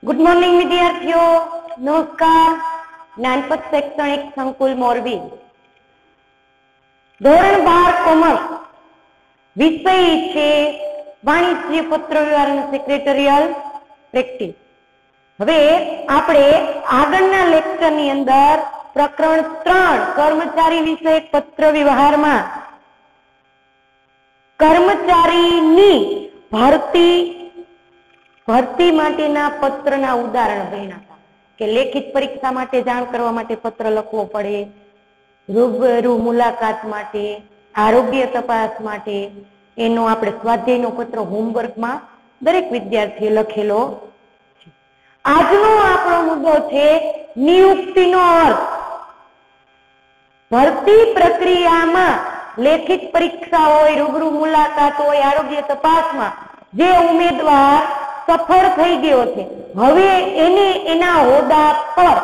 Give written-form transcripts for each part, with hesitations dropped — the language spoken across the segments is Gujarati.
गुड मॉर्निंग विद्यार्थियों, नमस्कार। ज्ञानपथ शैक्षणिक संकुल मोरबी धोरण 12 कॉमर्स विषय छे वाणिज्य पत्र व्यवहार અને સેક્રેટરીયલ પ્રેક્ટિસ। હવે આપણે આગળના લેક્ચરની અંદર પ્રકરણ 3 કર્મચારી વિષયક પત્ર વ્યવહારમાં કર્મચારીની ભરતી માટેના પત્રના ઉદાહરણ ભણ્યા હતા કે લેખિત પરીક્ષા માટે જાણ કરવા માટે પત્ર લખવો પડે, રૂબરૂ મુલાકાત માટે, આરોગ્ય તપાસ માટે એનો આપણે સ્વાધ્યાયનો પત્ર હોમવર્કમાં દરેક વિદ્યાર્થીએ લખેલો છે। આજનો આપણો મુદ્દો છે નિયુક્તિનો અર્થ। ભરતી પ્રક્રિયામાં લેખિત પરીક્ષા હોય, રૂબરૂ મુલાકાત હોય, આરોગ્ય તપાસમાં જે ઉમેદવાર સફળ થઈ ગયો છે, હવે એને એના હોદ્દા પર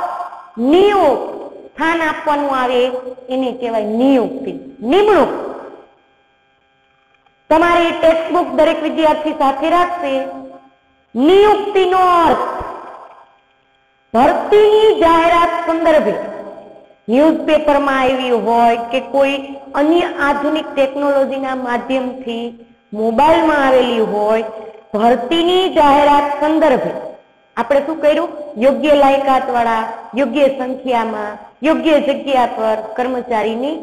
નિયુક્ત સ્થાન આપવાનું આવે, એને કહેવાય નિયુક્તિ, નિમણૂક। તમારી ટેક્સ્ટબુક દરેક વિદ્યાર્થી સાથે રાખશે। નિયુક્તિનો અર્થ ભરતીની જાહેરાત સંદર્ભે ન્યૂઝપેપરમાં આવી હોય કે કોઈ અન્ય આધુનિક ટેકનોલોજીના માધ્યમથી મોબાઈલમાં આવેલી હોય, ભરતીની જાહેરાત સંદર્ભે આપણે શું કર્યું? યોગ્ય લાયકાત વાળા, યોગ્ય સંખ્યામાં, યોગ્ય જગ્યા પર કર્મચારીની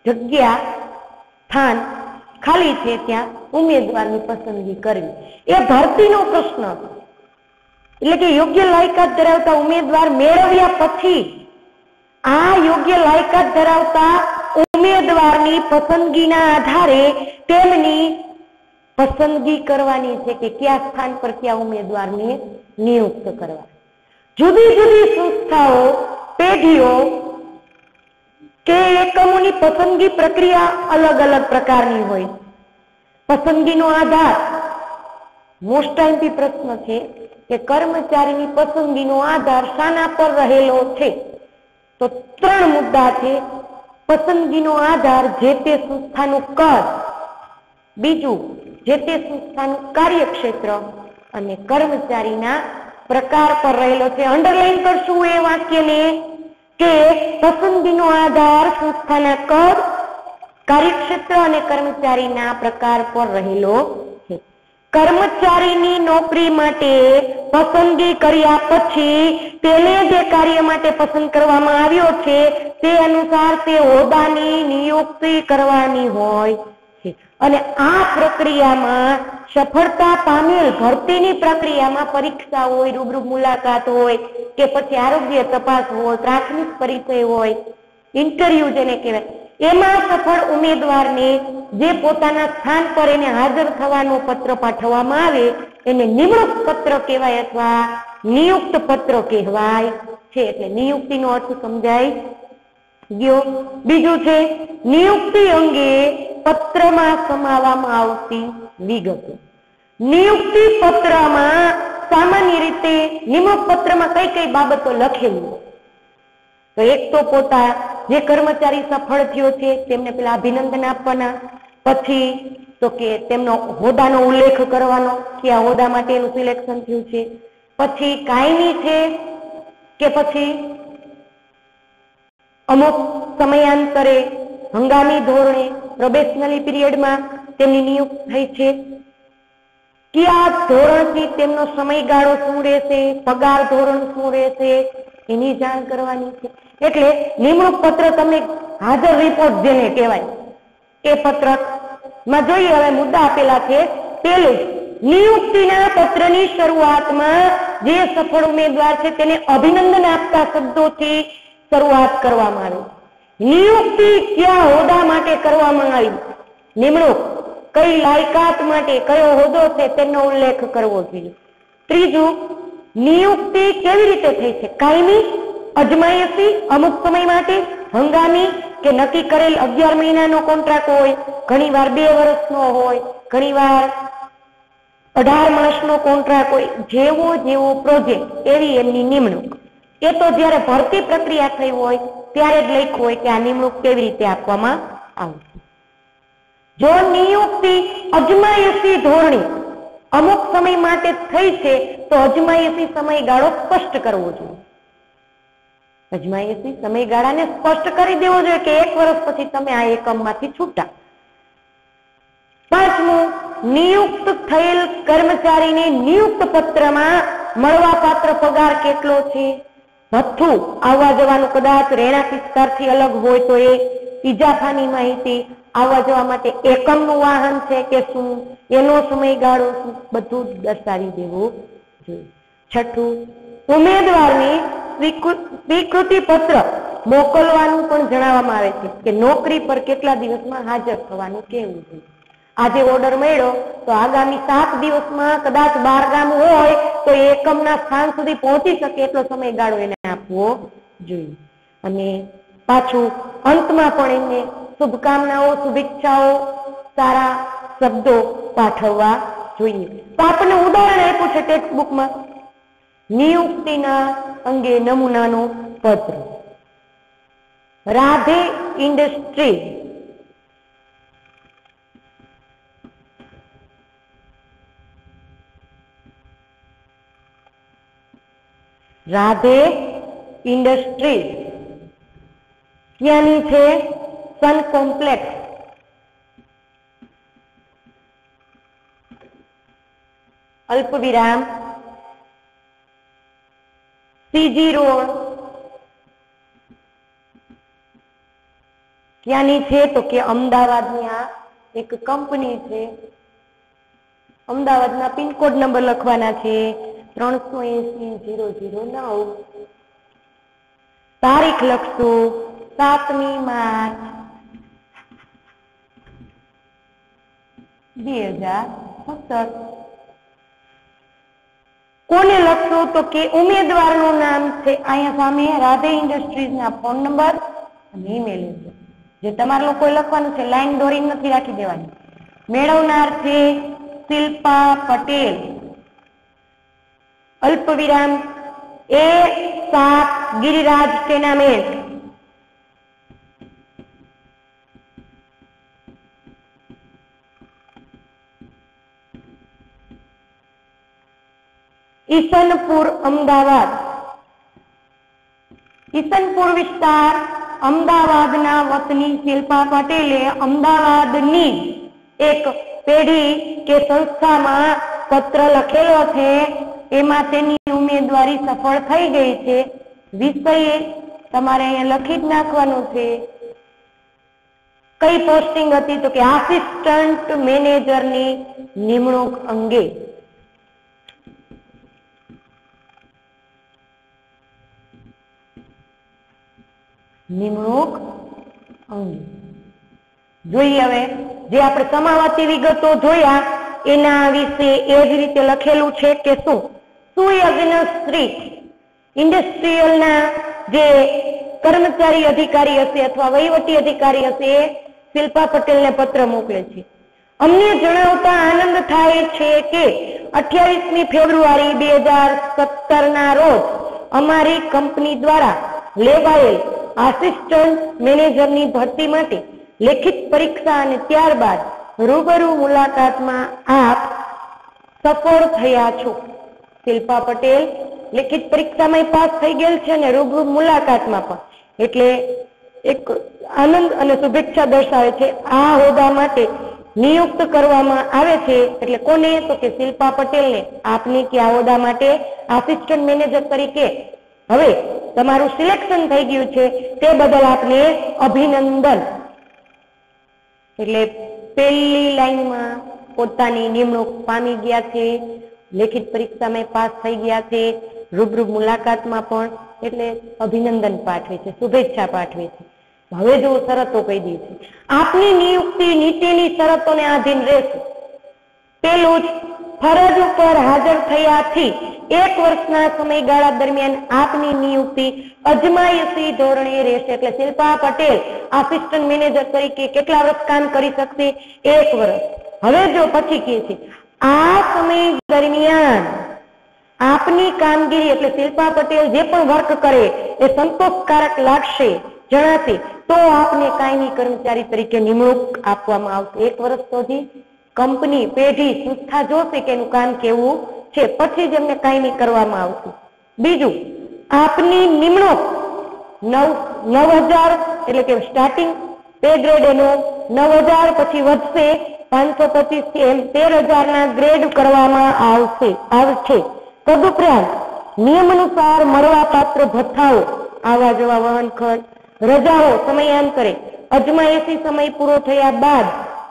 જગ્યા સ્થાન ખાલી છે ત્યાં ઉમેદવારની પસંદગી કરવી, એ ભરતીનો પ્રશ્ન હતો। એટલે કે યોગ્ય લાયકાત ધરાવતા ઉમેદવાર મેળવ્યા પછી આ યોગ્ય લાયકાત ધરાવતા ઉમેદવારની પસંદગીના આધારે તેમની પસંદગી કરવાની છે કે કયા સ્થાન પર કયા ઉમેદવારને નિયુક્ત કરવા। જુદી જુદી સંસ્થાઓ, પેઢીઓ કે એકમોની પસંદગી પ્રક્રિયા અલગ અલગ પ્રકારની હોય। પસંદગીનો આધાર મોસ્ટ ટાઈમથી પ્રશ્ન છે કે કર્મચારીની પસંદગીનો આધાર શાના પર રહેલો છે? તો 3 મુદ્દા છે। પસંદગીનો આધાર જે તે સંસ્થાનું કદ, બીજું જે તે સંસ્થાનું કાર્યક્ષેત્ર અને કર્મચારીના પ્રકાર પર રહેલો છે। અંડરલાઈન કરશું એ વાક્યને કે પસંદગીનો આધાર સંસ્થાના કદ, કાર્યક્ષેત્ર અને કર્મચારીના પ્રકાર પર રહેલો છે। કર્મચારીની નોકરી માટે પસંદગી કર્યા પછી તેને જે કાર્ય માટે પસંદ કરવામાં આવ્યો છે તે અનુસાર તે હોદ્દાની નિયુક્તિ કરવાની હોય છે। અને આ પ્રક્રિયામાં સફળતા પામેલ ભરતીની પ્રક્રિયામાં પરીક્ષા હોય, રૂબરૂ મુલાકાત હોય કે પછી આરોગ્ય તપાસ હોય, પ્રાથમિક પરિચય હોય, ઇન્ટરવ્યુ જેને કહેવાય, એમાં સફળ ઉમેદવારને જે પોતાના સ્થાન પર એને હાજર થવાનો પત્ર પાઠવવામાં આવે એને નિમણૂક પત્ર કહેવાય અથવા નિયુક્ત પત્ર કહેવાય છે। એટલે નિયુક્તિનો અર્થ સમજાય ગયો। બીજું છે નિયુક્તિ અંગે પત્રમાં સમાવવામાં આવતી વિગતો। નિયુક્તિ પત્રમાં સામાન્ય રીતે નિમણૂક પત્રમાં કઈ કઈ બાબતો લખેલી? તો એક તો જે કર્મચારી સફળ થયો છે તેમને પેલા અભિનંદન આપવાના, પછી તો કે તેમનો હોદ્દાનો ઉલ્લેખ કરવાનો કે આ હોદ્દા માટે એનું સિલેક્શન થયું છે, પછી કાયમી છે કે પછી અમુક સમયાંતરે હંગામી ધોરણે પ્રોબેશનરી પીરિયડમાં તેમની નિયુક્ત થઈ છે, કયા ધોરણથી તેમનો સમયગાળો શું રહેશે, પગાર ધોરણ શું રહેશે, એની જાણ કરવાની છે। એટલે નિમણૂક પત્ર તમને હાજર રિપોર્ટ જેને કહેવાય એ પત્રકમાં જોઈએ। હવે મુદ્દા આપેલા છે। પહેલું, નિયુક્તિના પત્રની શરૂઆતમાં જે સફળ ઉમેદવાર છે તેને અભિનંદન આપતા શબ્દોથી શરૂઆત કરવામાં આવે। નિયુક્તિ કયા હોદ્દા માટે કરવામાં આવી, નિમણૂક કઈ લાયકાત માટે, કયો હોદ્દો છે તેનો ઉલ્લેખ કરવો જોઈએ। ત્રીજું, નિયુક્તિ કેવી રીતે થઈ છે, કાયમી, અજમાયશી, અમુક સમય માટે, હંગામી કે નક્કી કરેલ 11 મહિનાનો કોન્ટ્રાક્ટ હોય, ઘણીવાર 2 વર્ષનો હોય, ઘણીવાર 18 માસનો કોન્ટ્રાક્ટ હોય, જેવો પ્રોજેક્ટ એવી એમની નિમણૂક। એ તો જયારે ભરતી પ્રક્રિયા થઈ હોય ત્યારે જ લખ્યું હોય કે આ નિમણૂક કેવી રીતે આપવામાં આવશે। જો નિયુક્તિ અજમાયશી ધોરણે અમુક સમય માટે થઈ છે તો અજમાયશી સમયગાળો સ્પષ્ટ કરવો જોઈએ. અજમાયશી સમયગાળાને સ્પષ્ટ કરી દેવો જોઈએ કે 1 વર્ષ પછી તમે આ એકમમાંથી છૂટા. પાંચમું, નિયુક્ત થયેલ કર્મચારીને નિયુક્ત પત્રમાં મળવાપાત્ર પગાર કેટલો છે. ભથ્થું, આવવા જવાનું કદાચ રહેણાંક વિસ્તારથી અલગ હોય તો એ, ઇજાફાની માહિતી, આવવા જવા માટે એકમનું વાહન છે કે શું, એનો સમયગાળો શું, બધું દર્શાવી દેવું જોઈએ. છઠ્ઠું, ઉમેદવારની સ્વીકૃતિ પત્ર મોકલવાનું પણ જણાવવામાં આવે છે કે નોકરી પર કેટલા દિવસમાં હાજર થવાનું કહેવું જોઈએ. આજે ઓર્ડર મળ્યો તો આગામી 7 દિવસમાં કદાચ બહારગામ હોય તો એકમના સ્થાન સુધી પહોંચી શકે એટલો સમયગાળો એને આપવો જોઈએ. અને પાછું અંતમાં પણ એમને શુભકામનાઓ, શુભેચ્છાઓ, સારા શબ્દો પાઠવવા જોઈએ. તો આપણને ઉદાહરણ આપ્યું છે ટેક્સ્ટ બુકમાં નિયુક્તિના અંગે નમૂનાનો પત્ર. રાધે ઇન્ડસ્ટ્રી ક્યાંની છે? સન કોમ્પ્લેક્સ, અલ્પવિરામ સીજી રોડ. ક્યાંની છે? તો કે અમદાવાદની આ એક કંપની છે. અમદાવાદના પિનકોડ નંબર લખવાના છે 380-009. તારીખ લખશું 7મી માર્ચ 2017. કોને લખશું? તો કે ઉમેદવારનું નામ છે અહીંયા સામે રાધે ઇન્ડસ્ટ્રીઝના ફોન નંબર અને ઈમેલ એડ્રેસ. જે તમારે લોકોએ લખવાનું છે, લાઈન દોરી નથી રાખી દેવાની. મેળવનાર છે શિલ્પા પટેલ, અલ્પવિરામ A7 ગિરિરાજ ટેનામેન્ટ. ઈસનપુર, અમદાવાદ. ઈસનપુર વિસ્તાર અમદાવાદના વતની શિલ્પા પટેલે અમદાવાદની એક પેઢી કે સંસ્થામાં પત્ર લખેલો છે. એમાં તેની ઉમેદવારી સફળ થઈ ગઈ છે. વિષય તમારે અહીંયા લખી જ નાખવાનું છે. કઈ પોસ્ટિંગ હતી? તો કે આસિસ્ટન્ટ મેનેજરની નિમણૂક અંગે. નિમણૂક અંગે જોઈએ. હવે જે આપણે સમાવતી વિગતો જોયા એના વિશે એ જ રીતે લખેલું છે કે શું સુયજ્ઞશ્રી ઇન્ડસ્ટ્રીયલના જે કર્મચારી અધિકારી હશે અથવા વહીવટી અધિકારી હશે એ શિલ્પા પટેલને પત્ર મોકલે છે. અમને જણાવતા આનંદ થાય છે કે 28મી ફેબ્રુઆરી 2017 ના રોજ અમારી કંપની દ્વારા લેવાયેલ આસિસ્ટન્ટ મેનેજરની ભરતી માટે લેખિત પરીક્ષા અને ત્યારબાદ રૂબરૂ મુલાકાતમાં આપ સફળ થયા છો. શિલ્પા પટેલ લેખિત પરીક્ષામાં પાસ થઈ ગયેલ છે અને રૂબરૂ મુલાકાતમાં પણ. એટલે એક આનંદ અને શુભેચ્છા દર્શાવે છે. આ હોદ્દા માટે નિયુક્ત કરવામાં આવે છે. એટલે કોને? તો કે શિલ્પા પટેલને. આપને કે આ હોદ્દા માટે આસિસ્ટન્ટ મેનેજર તરીકે હવે તમારું સિલેક્શન થઈ ગયું છે તે બદલ આપને અભિનંદન. એટલે પહેલી લાઈનમાં પોતાની નિમણૂક પામી ગયા છે, લેખિત પરીક્ષામાં પાસ થઈ ગયા છે, રૂબરૂ મુલાકાતમાં પણ. એટલે અભિનંદન પાઠવે છે, શુભેચ્છા પાઠવે છે. હવે જો શરતો કહી દી છે. આપની નિયુક્તિ નીચેની શરતોને આધીન રહેશે. પેલું જ, ફરજ ઉપર હાજર થયાથી 1 વર્ષના સમયગાળા દરમિયાન આપની નિયુક્તિ અજમાયશી ધોરણે રહેશે. એટલે શિલ્પા પટેલ આસિસ્ટન્ટ મેનેજર તરીકે કેટલા વર્ષ કામ કરી શકશે? 1 વર્ષ. હવે જો પછી કે છે આ સમય દરમિયાન આપની કામગીરી એટલે શિલ્પા પટેલ જે પણ વર્ક કરે એ સંતોષકારક લાગશે, જણાશે તો આપને કાયમી કર્મચારી તરીકે નિમણૂક આપવામાં આવશે. 1 વર્ષ સુધી કંપની, પેઢી, સંસ્થા જોશે કે એનું કામ કેવું છે, પછી જ એમને કાયમી કરવામાં આવશે. બીજું, આપની નિમણૂક 9,000 એટલે કે સ્ટાર્ટિંગ પે ગ્રેડ એનો 9,000 પછી વધશે 525 થી એમ 13,000 ના ગ્રેડ કરવામાં આવશે. તદુપરાંત નિયમ અનુસાર મળવા પાત્ર ભથ્થાઓ, આવા જવા વહન ખર્ચ, રજાઓ સમયાંતરે અજમાયશી સમય પૂરો થયા બાદ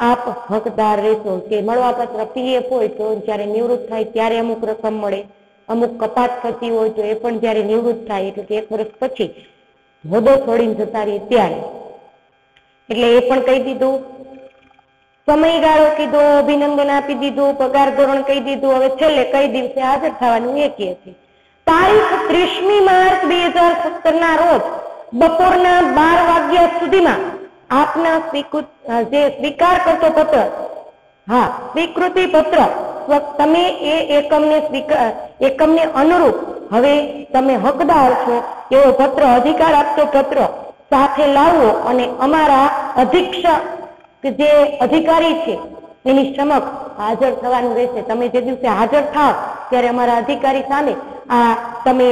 આપ હકદાર રહેશો. કે મળવાપાત્ર પીએફ હોય તો જયારે નિવૃત્ત થાય ત્યારે અમુક રકમ મળે, અમુક કપાત થતી હોય તો એ પણ જયારે નિવૃત્ત થાય એટલે કે 1 વર્ષ પછી હોદ્દો છોડીને જતા રહે ત્યારે. એટલે એ પણ કહી દીધું, સમયગાળો કીધો, અભિનંદન આપી દીધું, પગાર ધોરણ કહી દીધું. હવે છેલ્લે કઈ દિવસે હાજર થવાનું એ કહે છે. તારીખ 30મી માર્ચ 2017 ના રોજ બપોરના 12 વાગ્યા સુધીમાં આપના જે સ્વીકાર કરતો પત્ર, સ્વીકૃતિ પત્ર, તમે એ એકમને અનુરૂપ હવે તમે હકદાર છો એવો પત્ર, અધિકાર આપતો પત્ર સાથે લાવો અને અમારા અધિક્ષક જે અધિકારી છે એની સમક્ષ હાજર થવાનું રહેશે. તમે જે દિવસે હાજર થાવ ત્યારે અમારા અધિકારી સામે આ તમે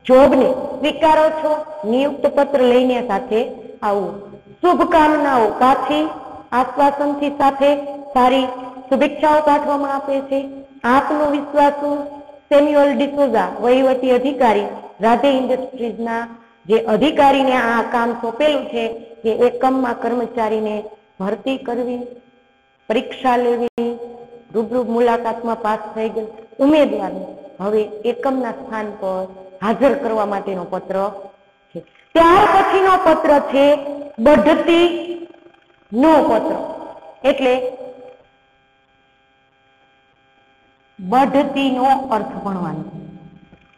જોબને સ્વીકારો છો નિયુક્ત પત્ર લઈને સાથે આવું. શુભકામનાઓ પાછી આશ્વાસનથી સાથે સારી શુભેચ્છાઓ પાઠવવામાં આવે છે. આપનો વિશ્વાસુ સેમ્યુઅલ ડિસોઝા, વહીવટી અધિકારી, રાધે ઇન્ડસ્ટ્રીઝના જે અધિકારીને આ કામ સોંપેલું છે કે એકમમાં કર્મચારીને ભરતી કરવી, પરીક્ષા લેવી, રૂબરૂ મુલાકાતમાં પાસ થઈ ગયેલ ઉમેદવારને હવે એકમના સ્થાન પર હાજર કરવા માટેનો પત્ર છે. ત્યાર પછીનો પત્ર છે બઢતી નો પત્ર. એટલે બઢતીનો અર્થ ભણવાનો.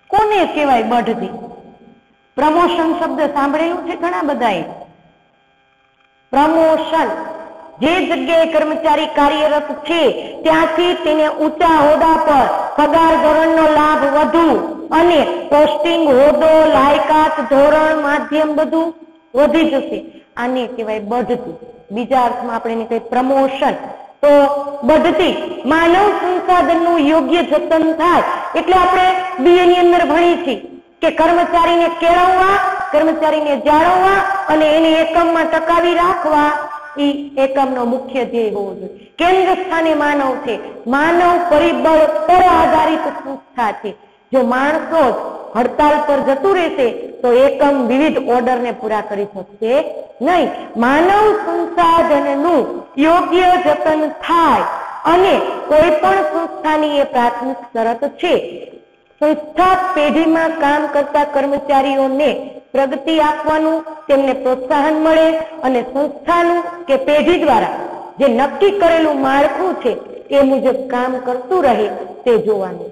કોને કહેવાય બઢતી? પ્રમોશન શબ્દ સાંભળેલું છે ઘણા બધાએ. પ્રમોશન, જે જગ્યાએ કર્મચારી કાર્યરત છે ત્યાંથી તેને ઊંચા હોદ્દા પર પગાર ધોરણનો લાભ વધુ અને પોસ્ટિંગ, હોદ્દો, લાયકાત, ધોરણ, માધ્યમ બધું વધી જશે. આને કહેવાય બઢતી. બીજા અર્થમાં આપણે એને કહીએ પ્રમોશન. તો બઢતી માનવ સંસાધનનું યોગ્ય જતન થાય. એટલે આપણે બીએ ની અંદર ભણી છીએ કે કર્મચારીને કેળવવા, કર્મચારીને જાળવવા અને એને એકમમાં ટકાવી રાખવા એ એકમનો મુખ્ય ધ્યેય હોવો જોઈએ. કેન્દ્ર સ્થાને માનવ છે. માનવ પરિબળ પર આધારિત સંસ્થા છે. જો માણસો જ હડતાલ પર જતું રહેશે તો એકમ વિવિધ ઓર્ડરને પૂરા કરી શકશે નહીં. માનવ સંસાધનનું યોગ્ય જતન થાય અને કોઈ પણ સંસ્થાની એ પ્રાથમિક શરત છે. સંસ્થા પેઢીમાં કામ કરતા કર્મચારીઓને પ્રગતિ આપવાનું, તેમને પ્રોત્સાહન મળે અને સંસ્થાનું કે પેઢી દ્વારા જે નક્કી કરેલું માળખું છે એ મુજબ કામ કરતું રહે તે જોવાનું.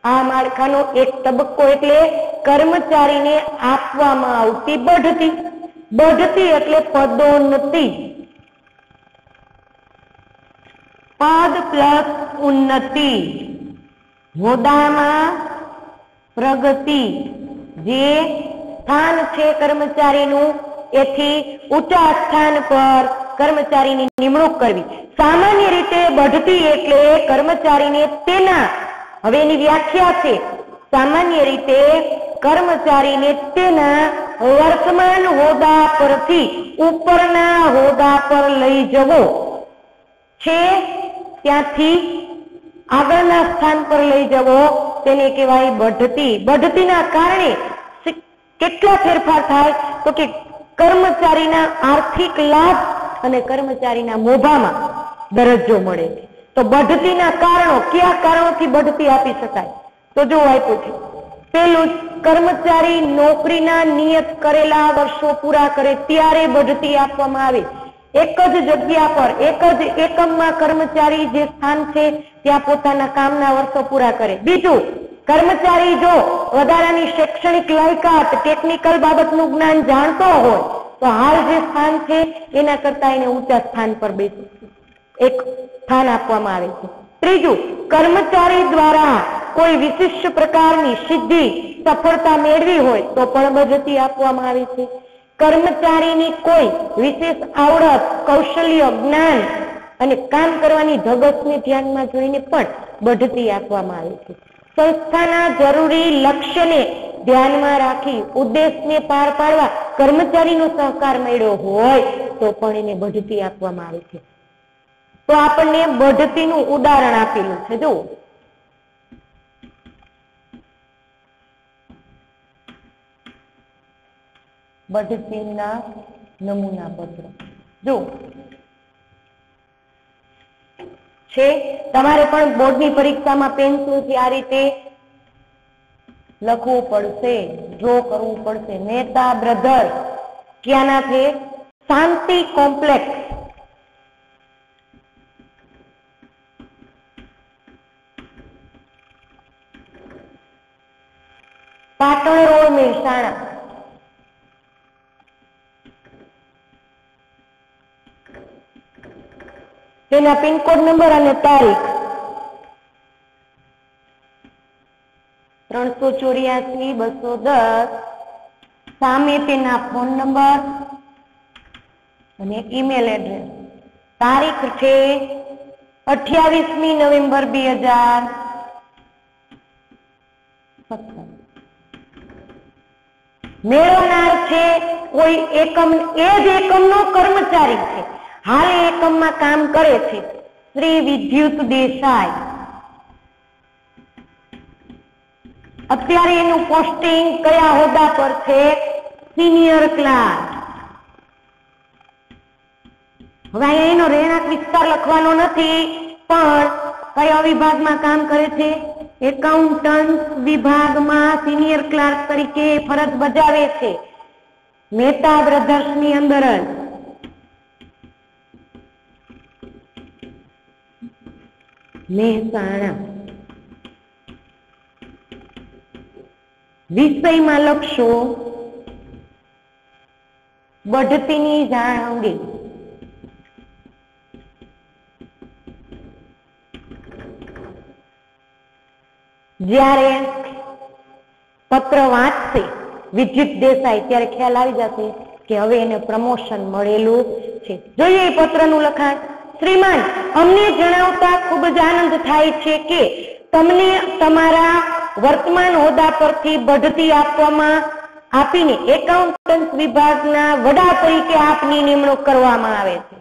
આ માળખાનો એક તબક્કો એટલે કર્મચારીને આપવામાં આવતી બઢતી. બઢતી એટલે પદોન્નતિ. પદ પ્લસ ઉન્નતિ, હોદ્દામાં પ્રગતિ. જે સ્થાન છે કર્મચારીનું એથી ઊંચા સ્થાન પર કર્મચારીની નિમણૂક કરવી. સામાન્ય રીતે બઢતી એટલે કર્મચારીને તેના, હવે એની વ્યાખ્યા છે, સામાન્ય રીતે કર્મચારીને તેના વર્તમાન હોદ્દા પરથી ઉપરના હોદ્દા પર લઈ જવો છે. ત્યાંથી આગળના સ્થાન પર લઈ જવો તેને કહેવાય બઢતી. બઢતીના કારણે કેટલા ફેરફાર થાય તો કે કર્મચારીના આર્થિક લાભ અને કર્મચારીના મોભામાં દરજ્જો મળે છે. તો બઢતીના કારણો, કયા કારણોથી બઢતી આપી શકાય? તો જો આપ્યું છે. પેલું, કર્મચારી નોકરીના નિયત કરેલા વર્ષો પૂરા કરે ત્યારે બઢતી આપવામાં આવે. એક જ જગ્યા પર, એક જ એકમમાં કર્મચારી જે સ્થાન છે ત્યાં પોતાના કામના વર્ષો પૂરા કરે. બીજું, કર્મચારી જો વધારાની શૈક્ષણિક લાયકાત, ટેકનિકલ બાબતનું જ્ઞાન જાણતો હોય તો હાલ જે સ્થાન છે એના કરતા એને ઊંચા સ્થાન પર એક સ્થાન આપવામાં આવે છે. ત્રીજું, કર્મચારી દ્વારા કોઈ વિશિષ્ટ પ્રકારની સિદ્ધિ, સફળતા મેળવી હોય તો પણ બઢતી આપવામાં આવે છે. કર્મચારીની કોઈ વિશેષ આવડત, કૌશલ્ય, જ્ઞાન અને કામ કરવાની ધગશને ધ્યાનમાં જોઈને પણ બઢતી આપવામાં આવે છે. સંસ્થાના જરૂરી લક્ષ્યને ધ્યાનમાં રાખી ઉદ્દેશને પાર પાડવા કર્મચારીનો સહકાર મળ્યો હોય તો પણ એને બઢતી આપવામાં આવે છે. તો આપણને બઢતીનું ઉદાહરણ આપેલું છે. જો બઢતીના નમૂના પત્ર જો છે. તમારે પણ બોર્ડની પરીક્ષામાં પેન્સિલથી આ રીતે લખવું પડશે, ડ્રો કરવું પડશે. મહેતા બ્રધર્સ ક્યાંના છે? શાંતિ કોમ્પ્લેક્સ, પાટણ રોડ, મહેસાણા. તેના પિનકોડ નંબર અને તારીખ 384-210. સામે તેના ફોન નંબર અને ઈમેલ એડ્રેસ. તારીખ છે 28મી નવેમ્બર 2017. મેળવનાર છે કોઈ એકમ, એ જ એકમનો કર્મચારી છે, હાલ એ એકમમાં કામ કરે છે, શ્રી વિદ્યુત દેસાઈ. અત્યારે એનું પોસ્ટિંગ કયા હોદ્દા પર છે? Senior clerk. હવે અહીંયા એનો રહેણાંક વિસ્તાર લખવાનો નથી, પણ કયા વિભાગમાં કામ કરે છે? એકાઉન્ટન્ટ વિભાગમાં સિનિયર ક્લાર્ક તરીકે ફરજ બજાવે છે, મહેતા બ્રધર્સની અંદર જ. મહેસાણા. વિષયમાં લખશો બઢતીની જાણ અંગે. જ્યારે પત્ર વાંચશે વિદ્યુત દેસાઈ ત્યારે ખ્યાલ આવી જશે કે હવે એને પ્રમોશન મળેલું છે. જોઈએ એ પત્રનું લખાણ. શ્રીમાન, અમને જણાવતા ખૂબ જ આનંદ થાય છે કે તમને તમારા વર્તમાન હોદ્દા પરથી બઢતી આપીને એકાઉન્ટન્ટ વિભાગના વડા તરીકે આપની નિમણૂક કરવામાં આવે છે.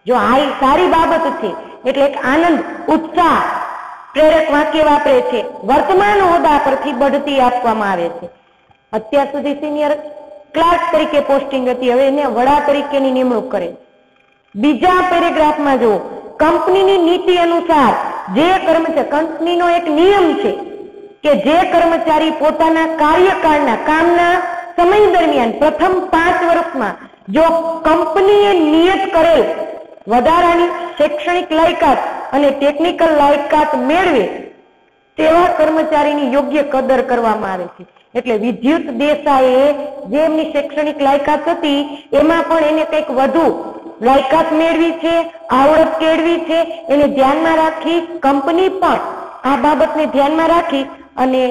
જો આ સારી બાબત છે એટલે એક આનંદ, ઉત્સાહ પ્રેરક વાક્ય વાપરે છે. વર્તમાન હોદ્દા પરથી બઢતી આપવામાં આવે છે. અત્યાર સુધી સિનિયર ક્લાર્ક તરીકે પોસ્ટિંગ હતી, હવે એને વડા તરીકેની નિમણૂક કરે. બીજા પેરેગ્રાફમાં જો કંપનીની નીતિ અનુસાર જે કર્મચારી, કંપનીનો એક નિયમ છે કે જે કર્મચારી પોતાના કાર્યકાળના કામના સમય દરમિયાન પ્રથમ 5 વર્ષમાં જો કંપનીએ નિયત કરેલ વધારાની શૈક્ષણિક લાયકાત અને ટેકનિકલ લાયકાત મેળવે તેવા કર્મચારીની યોગ્ય કદર કરવામાં આવે છે. એટલે વિદ્યુત દેસાઈએ જે એમની શૈક્ષણિક લાયકાત હતી એમાં પણ એને કંઈક વધુ લાયકાત મેળવી છે, આવડત કેળવી છે. એને ધ્યાનમાં રાખી કંપની પણ આ બાબતને ધ્યાનમાં રાખી અને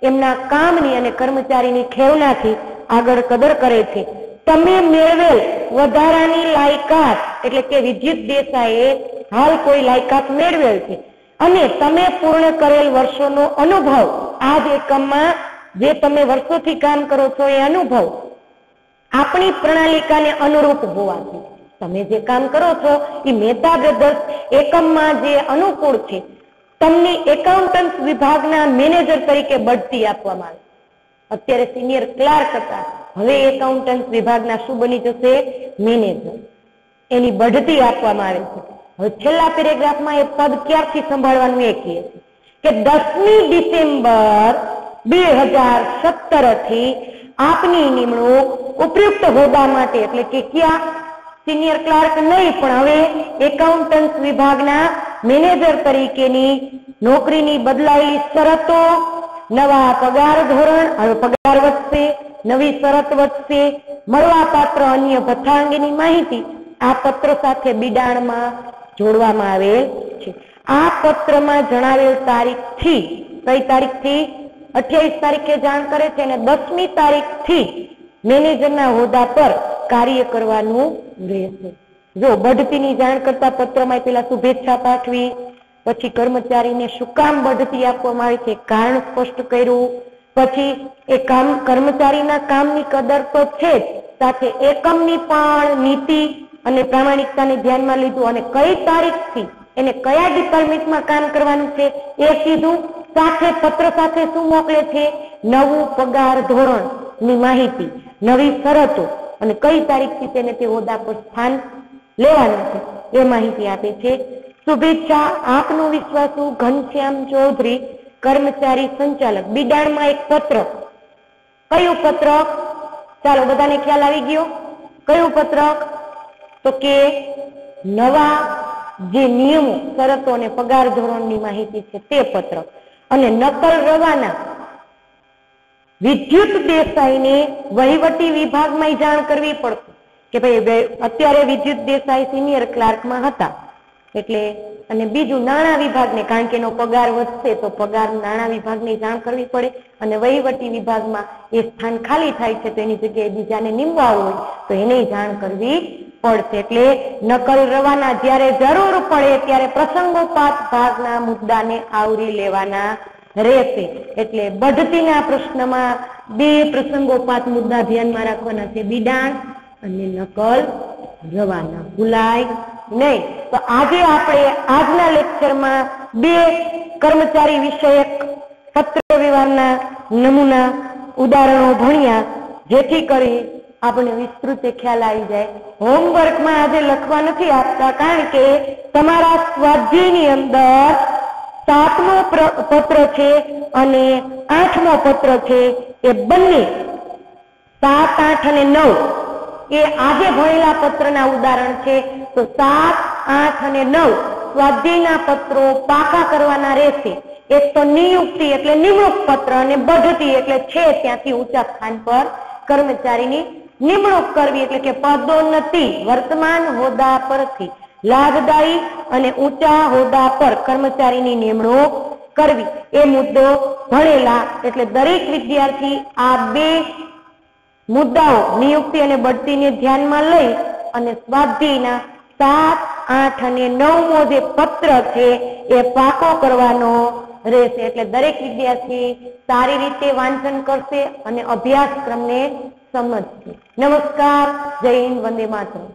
એમના કામની અને કર્મચારીની ખેવનાથી આગળ કદર કરે છે. તમે મેળવેલ વધારાની લાયકાત એટલે કે વિદ્યુત દેસાઈએ હાલ કોઈ લાયકાત મેળવેલ છે અને તમે પૂર્ણ કરેલ વર્ષોનો અનુભવ, આ જ એકમમાં જે તમે વર્ષોથી કામ કરો છો એ અનુભવ આપણી પ્રણાલિકાને અનુરૂપ હોવાથી તમે જે કામ કરો છો એ મહેતા બ્રધર્સ એકમમાં જે અનુકૂળ છે, તમને એકાઉન્ટન્ટ વિભાગના મેનેજર તરીકે બઢતી આપવામાં આવે. અત્યારે સિનિયર ક્લાર્ક હતા, હવે એકાઉન્ટન્ટ વિભાગના શું બની જશે? મેનેજર. એની બઢતી આપવામાં આવે છે. હવે છેલ્લા પેરેગ્રાફમાં એ પદ ક્યારથી સંભાળવાનું એ કહે છે કે 10મી ડિસેમ્બર 2017 થી આપની નિમણૂક ઉપયુક્ત હોદ્દા માટે, એટલે કે ક્યાં? સિનિયર ક્લાર્ક નહીં પણ હવે એકાઉન્ટન્ટ વિભાગના મેનેજર તરીકેની નોકરીની બદલાયેલી શરતો, નવા પગાર ધોરણ, હવે પગાર વધશે, નવી શરત વધશે, મળવાપાત્ર અન્ય ભથ્થા અંગેની માહિતી આ પત્ર સાથે બિડાણમાં જોડવામાં આવેલ છે. આ પત્રમાં જણાવેલ તારીખથી, કઈ તારીખથી? 28 તારીખે જાણ કરે છે અને 10મી તારીખથી મેનેજરના હોદ્દા પર કાર્ય કરવાનું રહેશે. જો બઢતીની જાણ કરતા પત્રમાં પેલા શુભેચ્છા પાઠવી, પછી કર્મચારીને શું કામ બઢતી આપવામાં આવી છે કારણ સ્પષ્ટ કર્યું, પછી એ કર્મચારીના કામની કદર તો છે જ, સાથે એકમની પણ નીતિ અને પ્રામાણિકતાને ધ્યાનમાં લીધું અને કઈ તારીખથી એને કયા ડિપાર્ટમેન્ટમાં કામ કરવાનું છે એ કીધું. સાથે પત્ર સાથે શું મોકલે છે? નવું પગાર ધોરણની માહિતી, નવી શરતો અને કઈ તારીખથી તેને તે હોદ્દા પર સ્થાન લેવાનું છે એ માહિતી આપે છે. શુભેચ્છા આપનો વિશ્વાસુ ઘનશ્યામ ચૌધરી, કર્મચારી સંચાલક. બિડાણમાં એક પત્રક. કયું પત્રક? ચાલો બધાને ખ્યાલ આવી ગયો કયું પત્રક? તો કે નવા જે નિયમો, શરતો અને પગાર ધોરણની માહિતી છે તે પત્રક. અને નકલ રવાના વિદ્યુત દેસાઈને વહીવટી વિભાગમાં જાણ કરવી પડશે કે ભાઈ અત્યારે વિદ્યુત દેસાઈ સિનિયર ક્લાર્કમાં હતા એટલે, અને બીજું નાણાં વિભાગને, કારણ કે એનો પગાર વધશે તો પગાર નાણાં વિભાગને જાણ કરવી પડે, અને વહીવટી વિભાગમાં એ સ્થાન ખાલી થાય છે તો એની જગ્યાએ બીજાને નિમવા હોય તો એને જાણ કરવી પડશે. એટલે નકલ રવાના જ્યારે જરૂર પડે ત્યારે પ્રસંગોપાત ભાગના મુદ્દાને આવરી લેવાના રહેશે. એટલે બઢતીના પ્રશ્નમાં બે પ્રસંગોપાત મુદ્દા ધ્યાનમાં રાખવાના છે, બિડાણ અને નકલ રવાના, ભૂલાય નહીં. તો આજે આપણે આજના લેક્ચરમાં બે કર્મચારી વિષયક પત્ર વ્યવહારના નમૂના ઉદાહરણો ભણ્યા, જેથી કરી આપણે વિસ્તૃત ખ્યાલ આવી જાય. હોમવર્કમાં આજે લખવા નથી આપતા, કારણ કે તમારા સ્વાધ્યાયની અંદર 7મો પત્ર છે અને 8મો પત્ર છે, એ બંને 7, 8 અને 9 એ આજે ભણેલા પત્રના ઉદાહરણ છે. તો 7, 8 અને 9 સ્વાધ્યાયના પત્રો પાકા કરવાના રહેશે. એક તો નિયુક્તિ એટલે નિમણૂક પત્ર, અને બઢતી એટલે છે ત્યાંથી ઊંચા સ્થાન પર કર્મચારીની નિમણૂક કરવી, એટલે કે પદોન્નતિ, વર્તમાન હોદ્દા પરથી લાભદાયી અને ઊંચા હોદ્દા પર કર્મચારીની નિમણૂક કરવી, એ મુદ્દો ભણેલા. એટલે દરેક વિદ્યાર્થી આ બે મુદ્દાઓ નિયુક્તિ અને બઢતીને ધ્યાનમાં લઈ અને સ્વાધ્યાયના 7, 8 અને 9મો જે પત્ર છે એ પાકો કરવાનો રહેશે. એટલે દરેક વિદ્યાર્થી સારી રીતે વાંચન કરશે અને અભ્યાસક્રમને સમજશે. નમસ્કાર, જય હિન્દ, વંદે માતરમ.